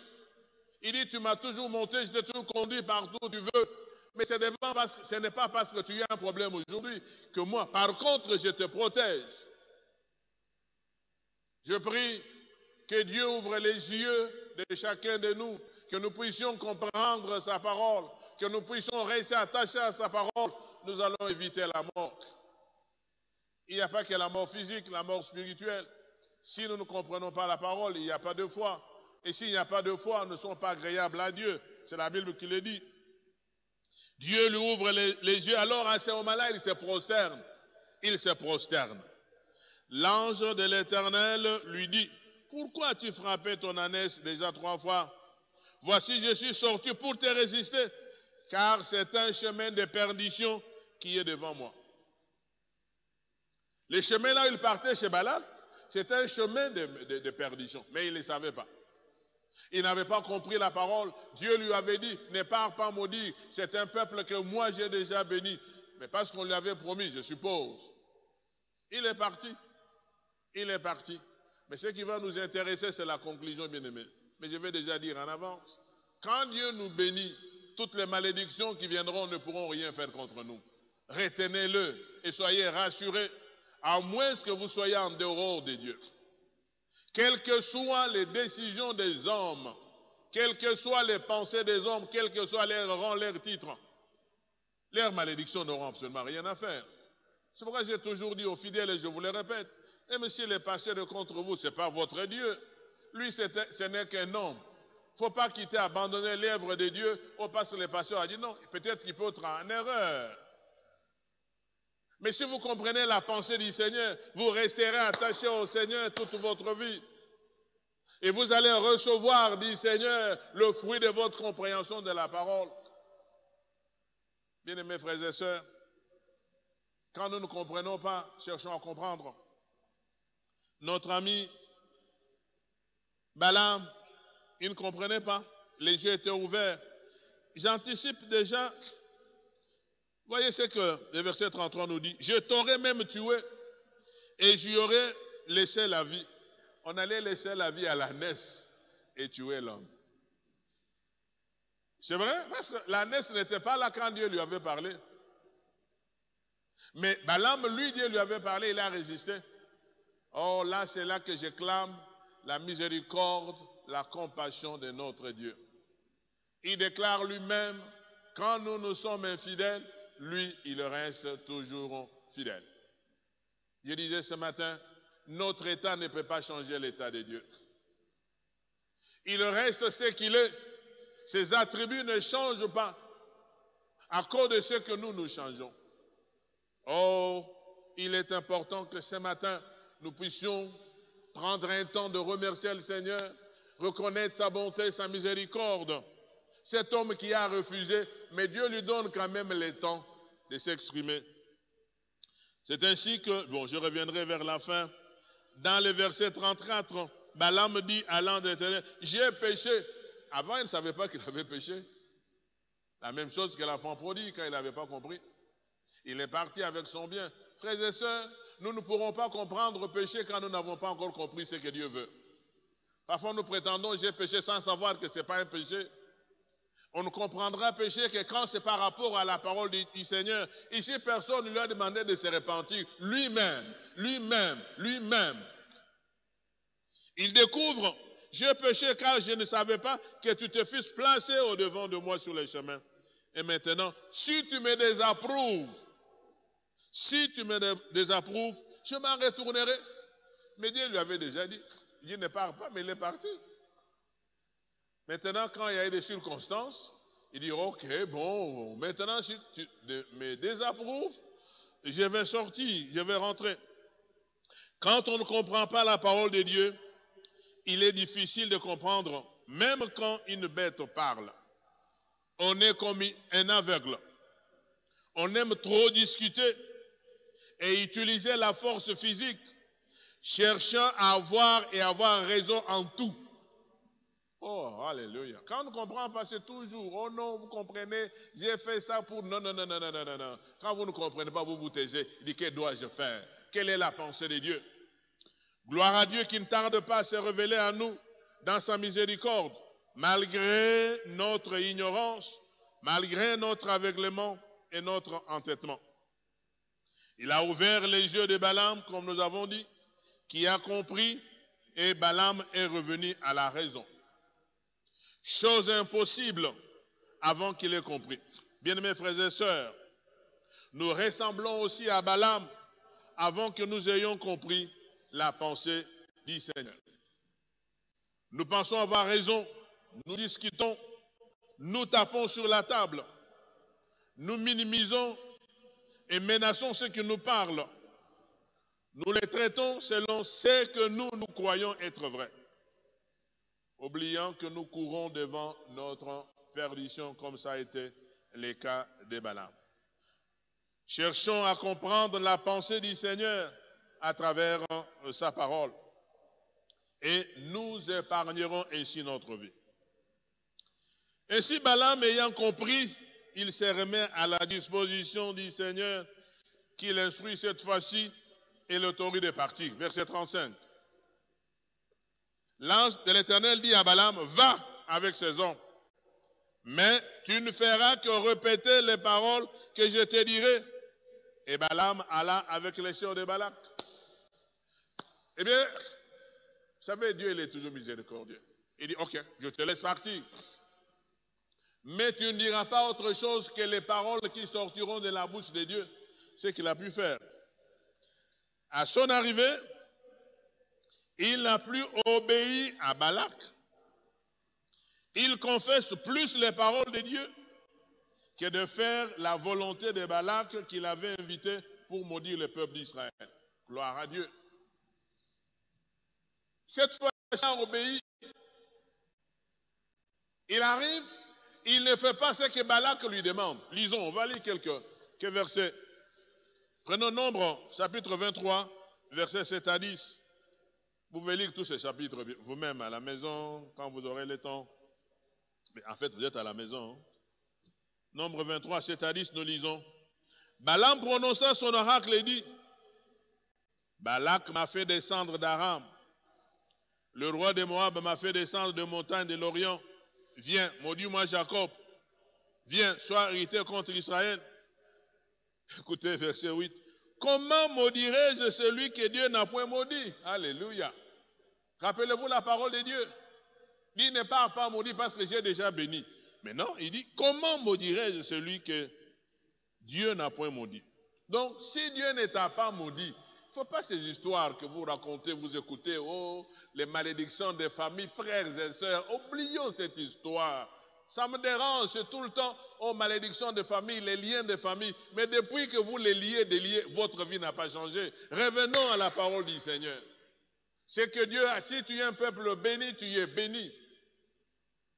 Il dit, tu m'as toujours monté, je t'ai toujours conduit partout où tu veux. Mais ce n'est pas parce que tu as un problème aujourd'hui que moi, par contre, je te protège. Je prie que Dieu ouvre les yeux de chacun de nous, que nous puissions comprendre sa parole, que nous puissions rester attachés à sa parole. Nous allons éviter la mort. Il n'y a pas que la mort physique, la mort spirituelle. Si nous ne comprenons pas la parole, il n'y a pas de foi. Et s'il n'y a pas de foi, nous ne sommes pas agréables à Dieu. C'est la Bible qui le dit. Dieu lui ouvre les yeux. Alors à ce moment-là, il se prosterne. Il se prosterne. L'ange de l'Éternel lui dit, pourquoi as-tu frappé ton ânesse déjà 3 fois? Voici, je suis sorti pour te résister, car c'est un chemin de perdition qui est devant moi. Le chemin là où il partait chez Balak, c'était un chemin de perdition, mais il ne le savait pas. Il n'avait pas compris la parole. Dieu lui avait dit, ne pars pas maudit, c'est un peuple que moi j'ai déjà béni. Mais parce qu'on lui avait promis, je suppose. Il est parti. Il est parti. Mais ce qui va nous intéresser, c'est la conclusion, bien-aimés. Mais je vais déjà dire en avance. Quand Dieu nous bénit, toutes les malédictions qui viendront ne pourront rien faire contre nous. Retenez-le et soyez rassurés, à moins que vous soyez en dehors de Dieu. Quelles que soient les décisions des hommes, quelles que soient les pensées des hommes, quels que soient leurs rangs, leurs titres, leurs malédictions n'auront absolument rien à faire. C'est pourquoi j'ai toujours dit aux fidèles, et je vous le répète, et monsieur le pasteur de contre vous, ce n'est pas votre Dieu. Lui, ce n'est qu'un homme. Il ne faut pas quitter, abandonner l'œuvre de Dieu, parce que le pasteur a dit non, peut-être qu'il peut être en erreur. Mais si vous comprenez la pensée du Seigneur, vous resterez attaché au Seigneur toute votre vie. Et vous allez recevoir du Seigneur le fruit de votre compréhension de la parole. Bien-aimés frères et sœurs, quand nous ne comprenons pas, cherchons à comprendre. Notre ami Balaam, il ne comprenait pas. Les yeux étaient ouverts. J'anticipe déjà. Voyez ce que le verset 33 nous dit. Je t'aurais même tué et j'y aurais laissé la vie. On allait laisser la vie à l'ânesse et tuer l'homme. C'est vrai, parce que l'ânesse n'était pas là quand Dieu lui avait parlé. Mais Balaam, lui, Dieu lui avait parlé, il a résisté. Oh, là, c'est là que je clame la miséricorde, la compassion de notre Dieu. Il déclare lui-même, quand nous nous sommes infidèles, lui, il reste toujours fidèle. Je disais ce matin, notre état ne peut pas changer l'état de Dieu. Il reste ce qu'il est. Ses attributs ne changent pas à cause de ce que nous changeons. Oh, il est important que ce matin, nous puissions prendre un temps de remercier le Seigneur, reconnaître sa bonté, sa miséricorde. Cet homme qui a refusé, mais Dieu lui donne quand même le temps de s'exprimer. C'est ainsi que, bon, je reviendrai vers la fin. Dans le verset 34, Balaam dit à l'ange de l'Éternel, j'ai péché, avant, il ne savait pas qu'il avait péché. La même chose que l'enfant prodigue quand il n'avait pas compris. Il est parti avec son bien. Frères et sœurs, nous ne pourrons pas comprendre le péché quand nous n'avons pas encore compris ce que Dieu veut. Parfois, nous prétendons j'ai péché sans savoir que ce n'est pas un péché. On ne comprendra péché que quand c'est par rapport à la parole du Seigneur. Ici, personne ne lui a demandé de se repentir. Lui-même. Il découvre, j'ai péché car je ne savais pas que tu te fusses placé au-devant de moi sur les chemins. Et maintenant, si tu me désapprouves, je m'en retournerai. Mais Dieu lui avait déjà dit, Dieu ne part pas, mais il est parti. Maintenant, quand il y a eu des circonstances, il dit, ok, bon, maintenant, si tu me désapprouves, je vais sortir, je vais rentrer. Quand on ne comprend pas la parole de Dieu, il est difficile de comprendre, même quand une bête parle. On est comme un aveugle. On aime trop discuter et utiliser la force physique, cherchant à avoir raison en tout. Oh, alléluia. Quand on ne comprend pas, c'est toujours, oh non, vous comprenez, j'ai fait ça pour... Non. Quand vous ne comprenez pas, vous vous taisez. Il dit, que dois-je faire? Quelle est la pensée de Dieu? Gloire à Dieu qui ne tarde pas à se révéler à nous dans sa miséricorde, malgré notre ignorance, malgré notre aveuglement et notre entêtement. Il a ouvert les yeux de Balaam, comme nous avons dit, qui a compris, et Balaam est revenu à la raison. Chose impossible avant qu'il ait compris. Bien-aimés frères et sœurs, nous ressemblons aussi à Balaam avant que nous ayons compris la pensée du Seigneur. Nous pensons avoir raison, nous discutons, nous tapons sur la table, nous minimisons et menaçons ceux qui nous parlent. Nous les traitons selon ce que nous croyons être vrai, oubliant que nous courons devant notre perdition, comme ça a été le cas de Balaam. Cherchons à comprendre la pensée du Seigneur à travers sa parole, et nous épargnerons ainsi notre vie. Ainsi, Balaam ayant compris, il se remet à la disposition du Seigneur qui l'instruit cette fois-ci et l'autorise de partir. Verset 35. L'ange de l'Éternel dit à Balaam, va avec ces hommes, mais tu ne feras que répéter les paroles que je te dirai. Et Balaam alla avec les sœurs de Balak. Eh bien, vous savez, Dieu, il est toujours miséricordieux. Il dit, ok, je te laisse partir. Mais tu ne diras pas autre chose que les paroles qui sortiront de la bouche de Dieu. Ce qu'il a pu faire. À son arrivée, il n'a plus obéi à Balak. Il confesse plus les paroles de Dieu que de faire la volonté de Balak qu'il avait invité pour maudire le peuple d'Israël. Gloire à Dieu. Cette fois, il a obéi. Il arrive, il ne fait pas ce que Balak lui demande. Lisons, on va lire quelques versets. Prenons Nombre, chapitre 23, versets 7 à 10. Vous pouvez lire tous ces chapitres vous-même à la maison, quand vous aurez le temps. Mais en fait, vous êtes à la maison. Hein? Nombre 23, 7 à 10, nous lisons. Balaam prononça son oracle et dit, Balak m'a fait descendre d'Aram. Le roi de Moab m'a fait descendre de montagne de l'Orient. Viens, maudis-moi Jacob. Viens, sois irrité contre Israël. Écoutez, verset 8. Comment maudirai-je celui que Dieu n'a point maudit? Alléluia. Rappelez-vous la parole de Dieu. Il ne part pas maudit parce que j'ai déjà béni. Mais non, il dit, comment maudirai-je celui que Dieu n'a point maudit? Donc, si Dieu ne t'a pas maudit, il ne faut pas ces histoires que vous racontez, vous écoutez, oh, les malédictions des familles, frères et sœurs. Oublions cette histoire. Ça me dérange, c'est tout le temps, oh, malédiction de famille, les liens de famille. Mais depuis que vous les liez, votre vie n'a pas changé. Revenons à la parole du Seigneur. C'est que Dieu, si tu es un peuple béni, tu es béni.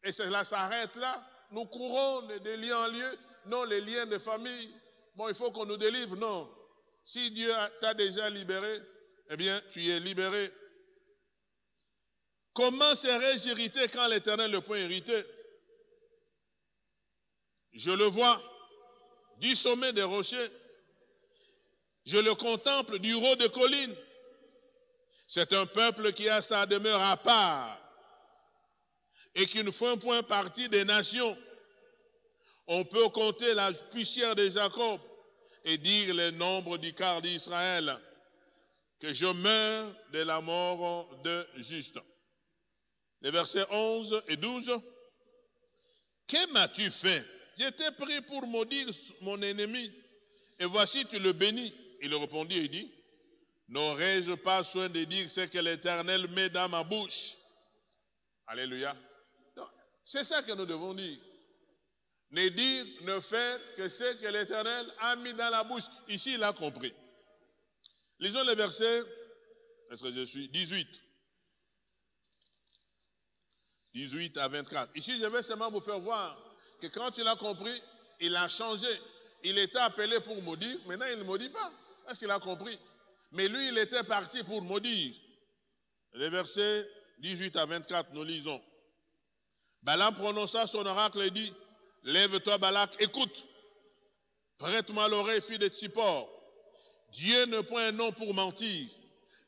Et cela s'arrête là. Nous courons de lieu en lieu. Non, les liens de famille. Bon, il faut qu'on nous délivre. Non. Si Dieu t'a déjà libéré, eh bien, tu es libéré. Comment serais-je irrité quand l'Éternel le point irrité? Je le vois du sommet des rochers. Je le contemple du haut des collines. C'est un peuple qui a sa demeure à part et qui ne fait point partie des nations. On peut compter la poussière de Jacob et dire le nombre du quart d'Israël, que je meurs de la mort de juste. Les versets 11 et 12. Que m'as-tu fait? J'étais pris pour maudire mon ennemi, et voici tu le bénis. Il répondit et dit, n'aurais-je pas soin de dire ce que l'Éternel met dans ma bouche? Alléluia. C'est ça que nous devons dire. Ne dire, ne faire que ce que l'Éternel a mis dans la bouche. Ici, il a compris. Lisons les versets, est-ce que je suis 18. 18 à 24. Ici, je vais seulement vous faire voir que quand il a compris, il a changé. Il était appelé pour maudire, maintenant il ne maudit pas, parce qu'il a compris. Mais lui, il était parti pour maudire. Les versets 18 à 24, nous lisons. Balaam prononça son oracle et dit, lève-toi Balak, écoute, prête-moi l'oreille, fille de Tsippor. Dieu ne point un nom pour mentir,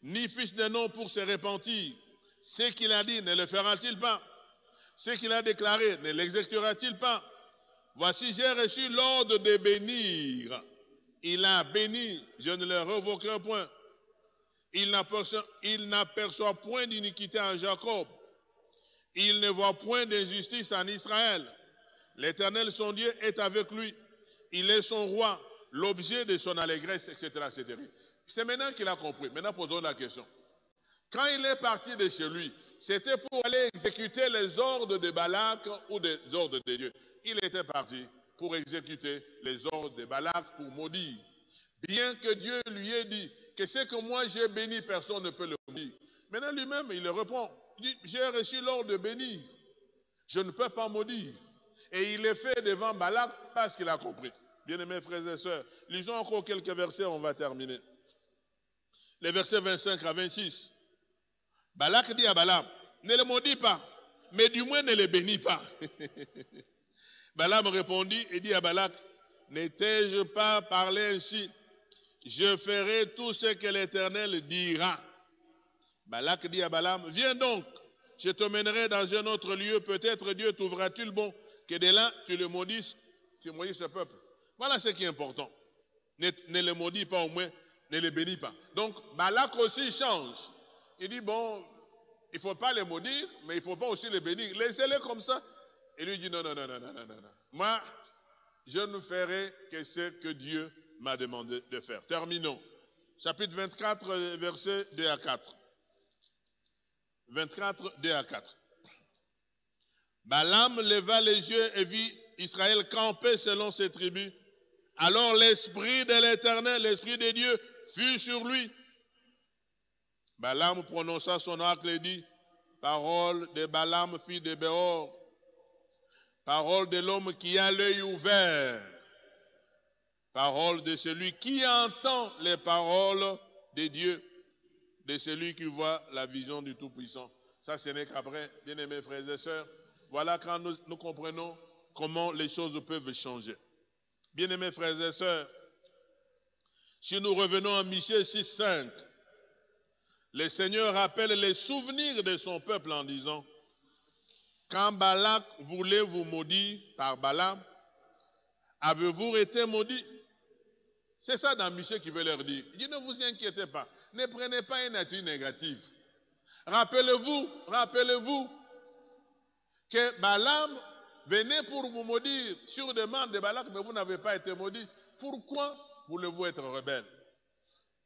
ni fiche de nom pour se repentir. Ce qu'il a dit, ne le fera-t-il pas? Ce qu'il a déclaré, ne l'exécutera-t-il pas? Voici, j'ai reçu l'ordre de bénir. Il a béni, je ne le revoquerai point. Il n'aperçoit point d'iniquité en Jacob. Il ne voit point d'injustice en Israël. L'Éternel, son Dieu, est avec lui. Il est son roi, l'objet de son allégresse, etc., etc. C'est maintenant qu'il a compris. Maintenant, posons la question. Quand il est parti de chez lui, c'était pour aller exécuter les ordres de Balak ou des ordres de Dieu. Il était parti pour exécuter les ordres de Balak pour maudire. Bien que Dieu lui ait dit que ce que moi j'ai béni, personne ne peut le maudire. Maintenant lui-même, il le répond. Il dit, j'ai reçu l'ordre de bénir. Je ne peux pas maudire. Et il est fait devant Balak parce qu'il a compris. Bien-aimés frères et sœurs, lisons encore quelques versets, on va terminer. Les versets 25 à 26. Balak dit à Balaam, ne le maudis pas, mais du moins ne le bénis pas. Balaam répondit et dit à Balak, n'étais-je pas parlé ainsi? Je ferai tout ce que l'Éternel dira. Balak dit à Balaam, viens donc, je te mènerai dans un autre lieu, peut-être Dieu t'ouvrira-t-il bon, que de là tu le maudisses, tu maudis ce peuple. Voilà ce qui est important. Ne le maudis pas au moins, ne le bénis pas. Donc Balak aussi change. Il dit, bon, il ne faut pas les maudire, mais il ne faut pas aussi les bénir. Laissez-les comme ça. Et lui dit, non. Moi, je ne ferai que ce que Dieu m'a demandé de faire. Terminons. Chapitre 24, versets 2 à 4. 24, 2 à 4. Balaam leva les yeux et vit Israël camper selon ses tribus. Alors l'esprit de l'Éternel, l'esprit de Dieu, fut sur lui. Balaam prononça son oracle et dit, parole de Balaam, fils de Béor, parole de l'homme qui a l'œil ouvert, parole de celui qui entend les paroles de Dieu, de celui qui voit la vision du Tout-Puissant. Ça, ce n'est qu'après, bien-aimés frères et sœurs, voilà quand nous comprenons comment les choses peuvent changer. Bien-aimés frères et sœurs, si nous revenons à Michée 6,5, le Seigneur rappelle les souvenirs de son peuple en disant, quand Balak voulait vous maudire par Balaam, avez-vous été maudit? C'est ça dans Michée qui veut leur dire. Il dit, ne vous inquiétez pas, ne prenez pas une attitude négative. Rappelez-vous que Balaam venait pour vous maudire sur demande de Balak, mais vous n'avez pas été maudit. Pourquoi voulez-vous être rebelle?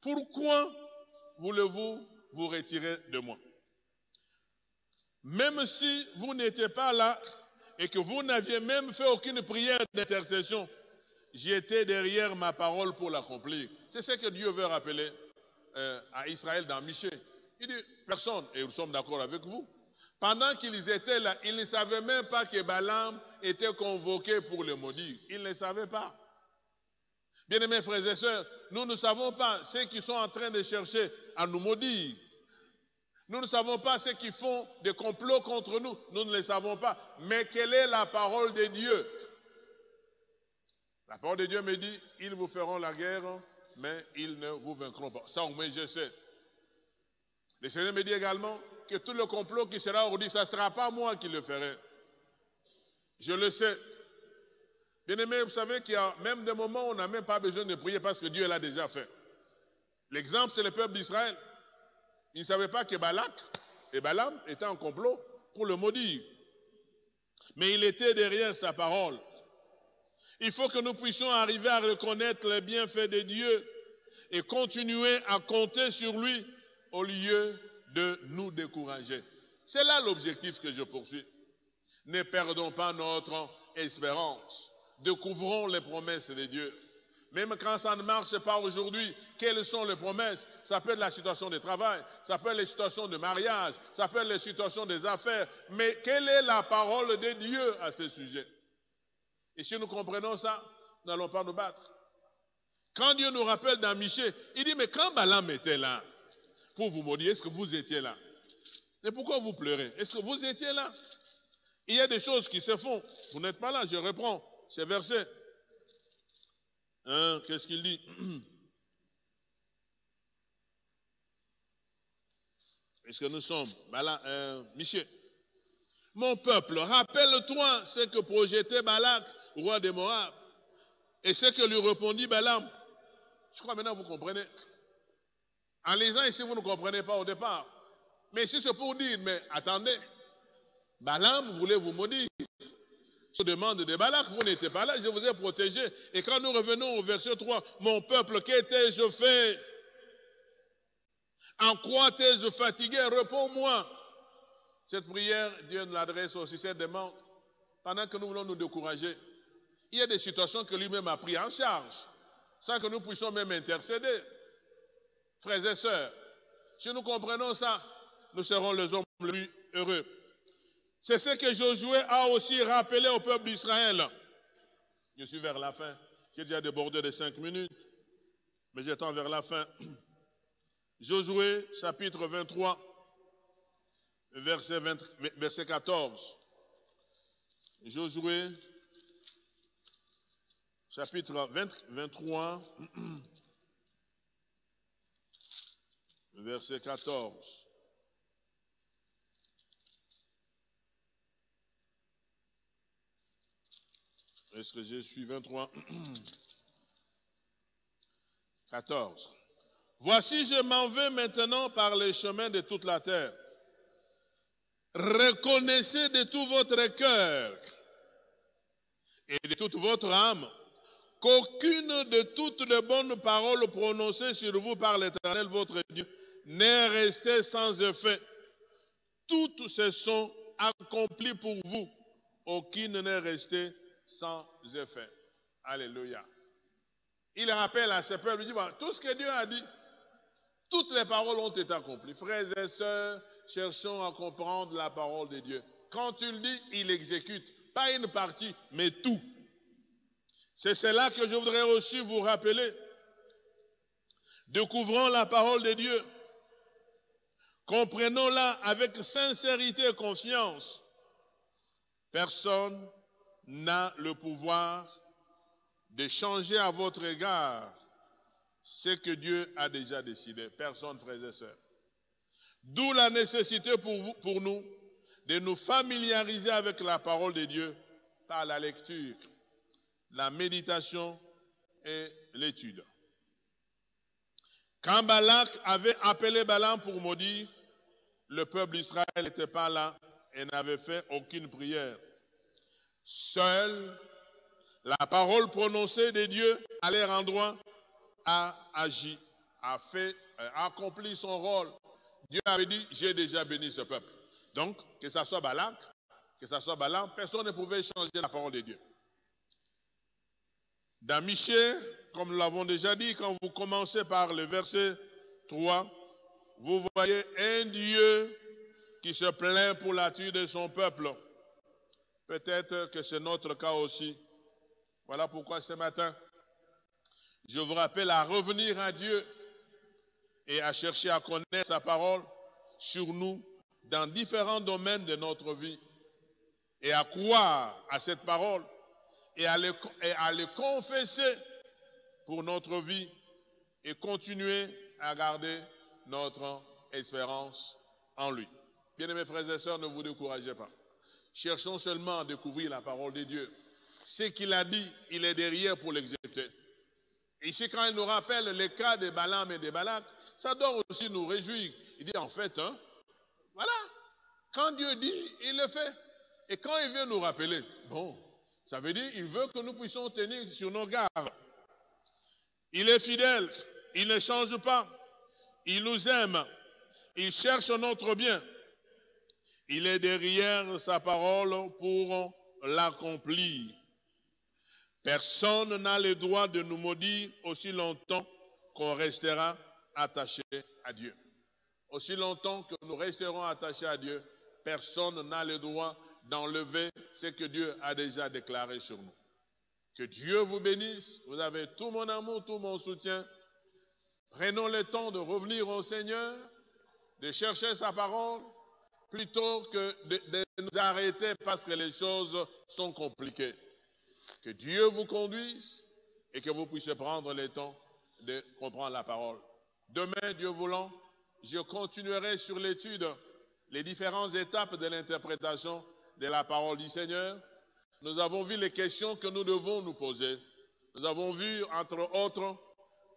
Pourquoi voulez-vous vous retirer de moi? Même si vous n'étiez pas là et que vous n'aviez même fait aucune prière d'intercession, j'étais derrière ma parole pour l'accomplir. C'est ce que Dieu veut rappeler à Israël dans Michée. Il dit, personne, et nous sommes d'accord avec vous, pendant qu'ils étaient là, ils ne savaient même pas que Balaam était convoqué pour le maudire. Ils ne savaient pas. Bien-aimés frères et sœurs, nous ne savons pas ceux qui sont en train de chercher à nous maudire. Nous ne savons pas ceux qui font des complots contre nous. Nous ne les savons pas. Mais quelle est la parole de Dieu? La parole de Dieu me dit, ils vous feront la guerre, mais ils ne vous vaincront pas. Ça, au moins, je sais. Le Seigneur me dit également que tout le complot qui sera aujourd'hui, ça ne sera pas moi qui le ferai. Je le sais. Bien-aimés, vous savez qu'il y a même des moments où on n'a même pas besoin de prier parce que Dieu l'a déjà fait. L'exemple, c'est le peuple d'Israël. Ils ne savaient pas que Balak et Balaam étaient en complot pour le maudire. Mais il était derrière sa parole. Il faut que nous puissions arriver à reconnaître les bienfaits de Dieu et continuer à compter sur lui au lieu de nous décourager. C'est là l'objectif que je poursuis. Ne perdons pas notre espérance. Découvrons les promesses de Dieu. Même quand ça ne marche pas aujourd'hui, quelles sont les promesses? Ça peut être la situation de travail, ça peut être les situations de mariage, ça peut être les situations des affaires. Mais quelle est la parole de Dieu à ce sujet? Et si nous comprenons ça, nous n'allons pas nous battre. Quand Dieu nous rappelle dans Michée, il dit, mais quand Balaam était là pour vous maudire, est-ce que vous étiez là? Et pourquoi vous pleurez? Est-ce que vous étiez là? Il y a des choses qui se font. Vous n'êtes pas là, je reprends ces versets. Qu'est-ce qu'il dit? Est-ce que nous sommes? Michée. Mon peuple, rappelle-toi ce que projetait Balak, roi de Moab, et ce que lui répondit Balaam. Je crois maintenant vous comprenez. En lisant ici, vous ne comprenez pas au départ. Mais ici, c'est pour dire, mais attendez, Balaam voulait vous maudire. Je demande de Balak, vous n'étiez pas là, je vous ai protégé. Et quand nous revenons au verset 3, mon peuple, qu'ai-je fait? En quoi t'ai-je fatigué? Réponds-moi. Cette prière, Dieu nous l'adresse aussi, cette demande, pendant que nous voulons nous décourager. Il y a des situations que lui-même a pris en charge, sans que nous puissions même intercéder. Frères et sœurs, si nous comprenons ça, nous serons les hommes les plus heureux. C'est ce que Josué a aussi rappelé au peuple d'Israël. Je suis vers la fin. J'ai déjà débordé de 5 minutes, mais j'attends vers la fin. Josué, chapitre 23. Verset 14. Josué, chapitre 23, verset 14. Est-ce que je suis 23? 14. Voici, je m'en vais maintenant par les chemins de toute la terre. Reconnaissez de tout votre cœur et de toute votre âme qu'aucune de toutes les bonnes paroles prononcées sur vous par l'Éternel votre Dieu n'est restée sans effet. Toutes se sont accomplies pour vous. Aucune n'est restée sans effet. Alléluia. Il rappelle à ses peuples, il dit, voilà, tout ce que Dieu a dit, toutes les paroles ont été accomplies. Frères et sœurs, cherchons à comprendre la parole de Dieu. Quand il dit, il exécute. Pas une partie, mais tout. C'est cela que je voudrais aussi vous rappeler. Découvrons la parole de Dieu. Comprenons-la avec sincérité et confiance. Personne n'a le pouvoir de changer à votre égard ce que Dieu a déjà décidé. Personne, frères et sœurs. D'où la nécessité pour nous de nous familiariser avec la parole de Dieu par la lecture, la méditation et l'étude. Quand Balak avait appelé Balaam pour maudire, le peuple d'Israël n'était pas là et n'avait fait aucune prière. Seule la parole prononcée de Dieu à leur endroit a agi, a accompli son rôle. Dieu avait dit, j'ai déjà béni ce peuple. Donc, que ce soit Balak, que ce soit Balaam, personne ne pouvait changer la parole de Dieu. Dans Michée, comme nous l'avons déjà dit, quand vous commencez par le verset 3, vous voyez un Dieu qui se plaint pour la tuile de son peuple. Peut-être que c'est notre cas aussi. Voilà pourquoi ce matin, je vous rappelle à revenir à Dieu et à chercher à connaître sa parole sur nous dans différents domaines de notre vie et à croire à cette parole et à le confesser pour notre vie et continuer à garder notre espérance en lui. Bien-aimés frères et sœurs, ne vous découragez pas. Cherchons seulement à découvrir la parole de Dieu. Ce qu'il a dit, il est derrière pour l'exécuter. Ici, quand il nous rappelle les cas de Balaam et de Balak, ça doit aussi nous réjouir. Il dit en fait, voilà, quand Dieu dit, il le fait. Et quand il veut nous rappeler, bon, ça veut dire qu'il veut que nous puissions tenir sur nos gardes. Il est fidèle, il ne change pas, il nous aime, il cherche notre bien. Il est derrière sa parole pour l'accomplir. Personne n'a le droit de nous maudire aussi longtemps qu'on restera attaché à Dieu. Aussi longtemps que nous resterons attachés à Dieu, personne n'a le droit d'enlever ce que Dieu a déjà déclaré sur nous. Que Dieu vous bénisse. Vous avez tout mon amour, tout mon soutien. Prenons le temps de revenir au Seigneur, de chercher sa parole, plutôt que de nous arrêter parce que les choses sont compliquées. Que Dieu vous conduise et que vous puissiez prendre le temps de comprendre la parole. Demain, Dieu voulant, je continuerai sur l'étude, les différentes étapes de l'interprétation de la parole du Seigneur. Nous avons vu les questions que nous devons nous poser. Nous avons vu, entre autres,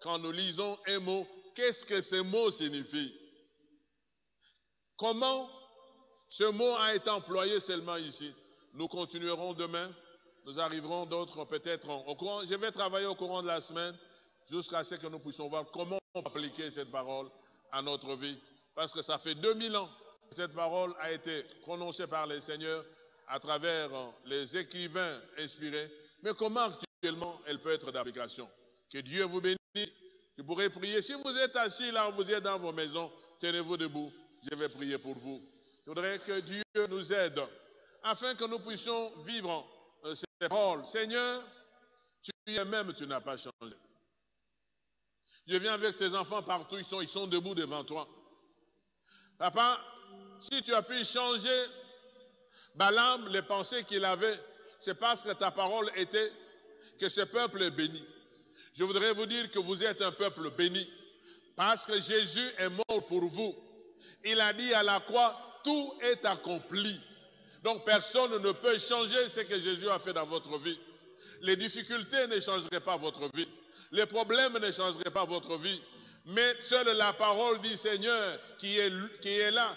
quand nous lisons un mot, qu'est-ce que ce mot signifie? Comment ce mot a été employé seulement ici? Nous continuerons demain. Nous arriverons d'autres peut-être au courant. Je vais travailler au courant de la semaine jusqu'à ce que nous puissions voir comment appliquer cette parole à notre vie. Parce que ça fait 2000 ans que cette parole a été prononcée par le Seigneur à travers les écrivains inspirés. Mais comment actuellement elle peut être d'application? Que Dieu vous bénisse. Vous pourrez prier. Si vous êtes assis là, vous êtes dans vos maisons, tenez-vous debout. Je vais prier pour vous. Je voudrais que Dieu nous aide afin que nous puissions vivre cette parole. Seigneur, tu es même, tu n'as pas changé. Je viens avec tes enfants partout, ils sont debout devant toi. Papa, si tu as pu changer Balaam, les pensées qu'il avait, c'est parce que ta parole était que ce peuple est béni. Je voudrais vous dire que vous êtes un peuple béni parce que Jésus est mort pour vous. Il a dit à la croix, tout est accompli. Donc personne ne peut changer ce que Jésus a fait dans votre vie. Les difficultés ne changeraient pas votre vie. Les problèmes ne changeraient pas votre vie. Mais seule la parole du Seigneur qui est là.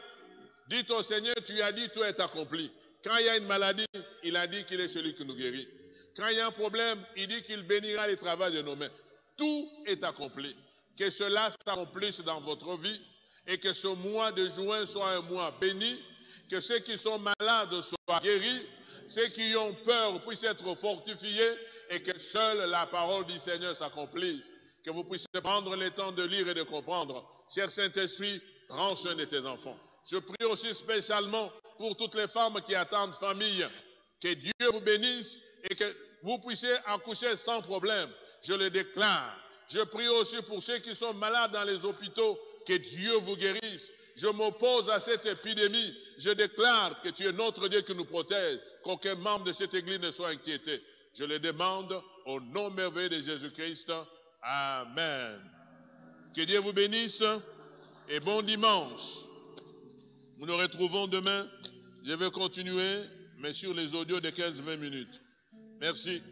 Dites au Seigneur, tu as dit tout est accompli. Quand il y a une maladie, il a dit qu'il est celui qui nous guérit. Quand il y a un problème, il dit qu'il bénira les travaux de nos mains. Tout est accompli. Que cela s'accomplisse dans votre vie et que ce mois de juin soit un mois béni. Que ceux qui sont malades soient guéris, ceux qui ont peur puissent être fortifiés et que seule la parole du Seigneur s'accomplisse. Que vous puissiez prendre le temps de lire et de comprendre. Cher Saint-Esprit, prends soin de tes enfants. Je prie aussi spécialement pour toutes les femmes qui attendent famille. Que Dieu vous bénisse et que vous puissiez accoucher sans problème. Je le déclare. Je prie aussi pour ceux qui sont malades dans les hôpitaux. Que Dieu vous guérisse. Je m'oppose à cette épidémie. Je déclare que tu es notre Dieu qui nous protège. Qu'aucun membre de cette église ne soit inquiété. Je le demande au nom merveilleux de Jésus-Christ. Amen. Que Dieu vous bénisse et bon dimanche. Nous nous retrouvons demain. Je vais continuer, mais sur les audios de 15-20 minutes. Merci.